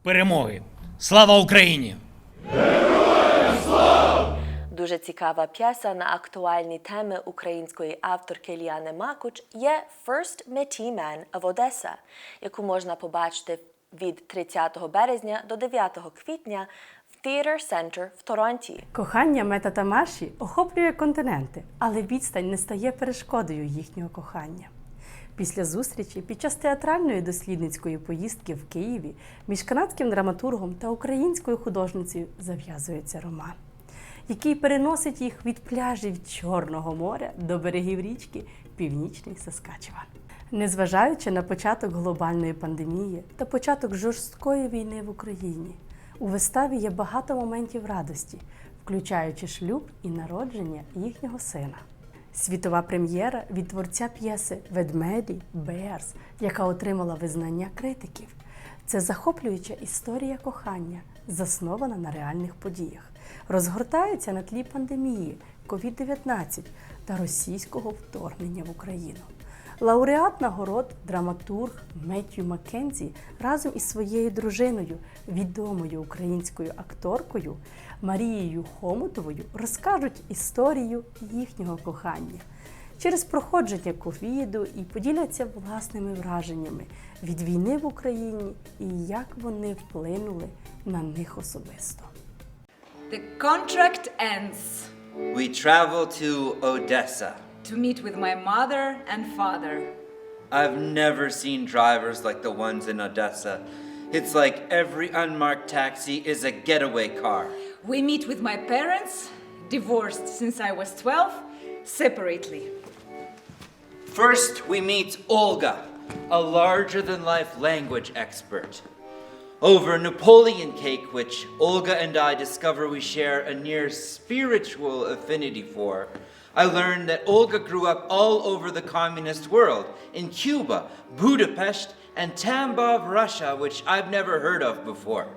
перемоги. Слава Україні! Дуже цікава п'єса на актуальні теми української авторки Ліани Макуч є «First Métis Man of Odesa», яку можна побачити від 30 березня до 9 квітня в Theatre Center в Торонті. Кохання Мета та Маші охоплює континенти, але відстань не стає перешкодою їхнього кохання. Після зустрічі під час театральної дослідницької поїздки в Києві між канадським драматургом та українською художницею зав'язується роман, який переносить їх від пляжів Чорного моря до берегів річки Північний Саскачеван. Незважаючи на початок глобальної пандемії та початок жорсткої війни в Україні, у виставі є багато моментів радості, включаючи шлюб і народження їхнього сина. Світова прем'єра від творця п'єси «Ведмеді» Bears, яка отримала визнання критиків. Це захоплююча історія кохання, заснована на реальних подіях. Розгортається на тлі пандемії, COVID-19 та російського вторгнення в Україну. Лауреат нагород, драматург Меттью Маккензі разом із своєю дружиною, відомою українською акторкою Марією Хомутовою розкажуть історію їхнього кохання через проходження ковіду і поділяться власними враженнями від війни в Україні і як вони вплинули на них особисто. The contract ends. We travel to Odessa. To meet with my mother and father. I've never seen drivers like the ones in Odessa. It's like every unmarked taxi is a getaway car. We meet with my parents, divorced since I was 12, separately. First, we meet Olga, a larger-than-life language expert. Over Napoleon cake, which Olga and I discover we share a near spiritual affinity for, I learned that Olga grew up all over the communist world, in Cuba, Budapest, and Tambov, Russia, which I've never heard of before.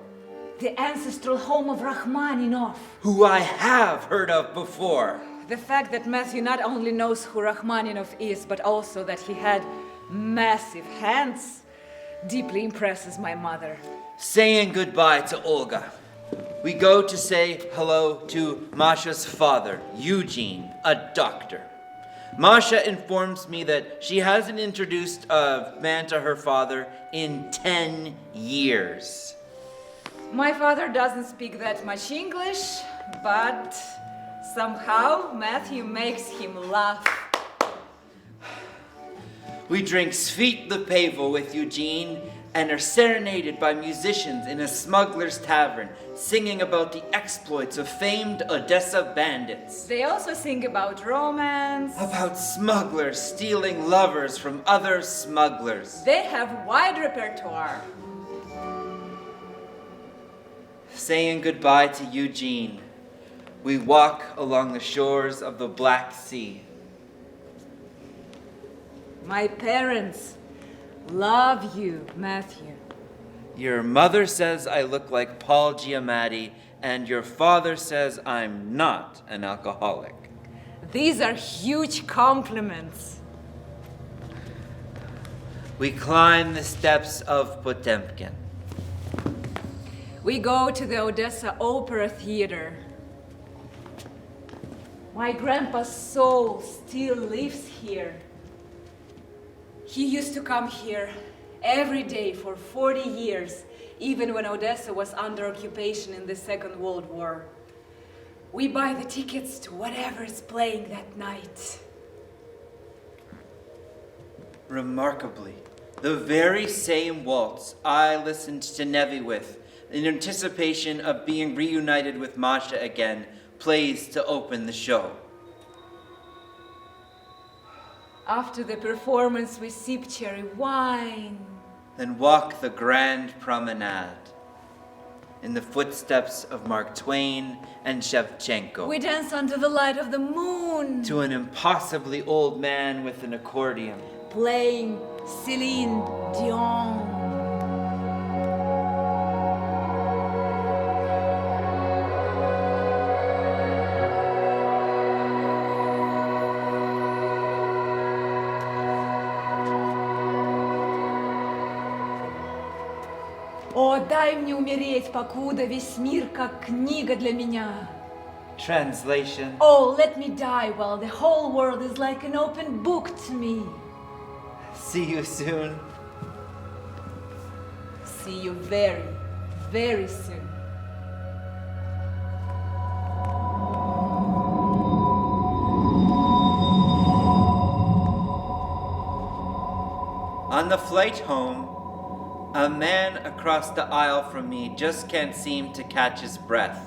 The ancestral home of Rachmaninov. Who I have heard of before. The fact that Matthew not only knows who Rachmaninov is, but also that he had massive hands, deeply impresses my mother. Saying goodbye to Olga, we go to say hello to Masha's father, Eugene, a doctor. Masha informs me that she hasn't introduced a man to her father in 10 years. My father doesn't speak that much English, but somehow Matthew makes him laugh. We drink Svit the Pavo with Eugene and are serenaded by musicians in a smuggler's tavern, singing about the exploits of famed Odessa bandits. They also sing about romance. About smugglers stealing lovers from other smugglers. They have wide repertoire. Saying goodbye to Eugene, we walk along the shores of the Black Sea. My parents love you, Matthew. Your mother says I look like Paul Giamatti, and your father says I'm not an alcoholic. These are huge compliments. We climb the steps of Potemkin. We go to the Odessa Opera Theater. My grandpa's soul still lives here. He used to come here every day for 40 years, even when Odessa was under occupation in the Second World War. We buy the tickets to whatever is playing that night. Remarkably, the very same waltz I listened to Nevi with in anticipation of being reunited with Masha again plays to open the show. After the performance, we sip cherry wine. Then walk the grand promenade in the footsteps of Mark Twain and Shevchenko. We dance under the light of the moon. To an impossibly old man with an accordion. Playing Celine Dion. дай мне умереть, покуда весь мир как книга для меня. Translation. Oh, let me die while the whole world is like an open book to me. See you soon. See you very, very soon. On the flight home, a man across the aisle from me just can't seem to catch his breath.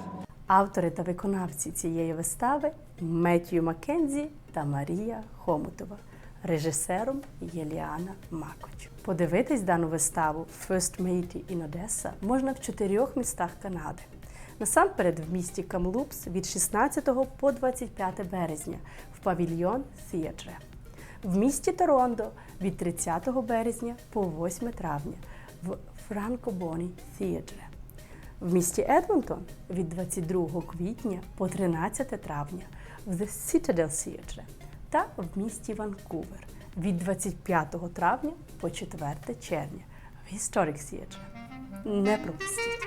Автори та виконавці цієї вистави Меттью Маккензі та Марія Хомутова. Режисером є Ліана Макоч. Подивитись дану виставу First Métis in Odesa можна в 4 містах Канади. Насамперед в місті Камлупс від 16 по 25 березня в павільйон Theatre. В місті Торонто від 30 березня по 8 травня в Франкобоні Theatre. В місті Едмонтон від 22 квітня по 13 травня в The Citadel Theatre та в місті Ванкувер від 25 травня по 4 червня в Historic Theatre. Не пропустіть!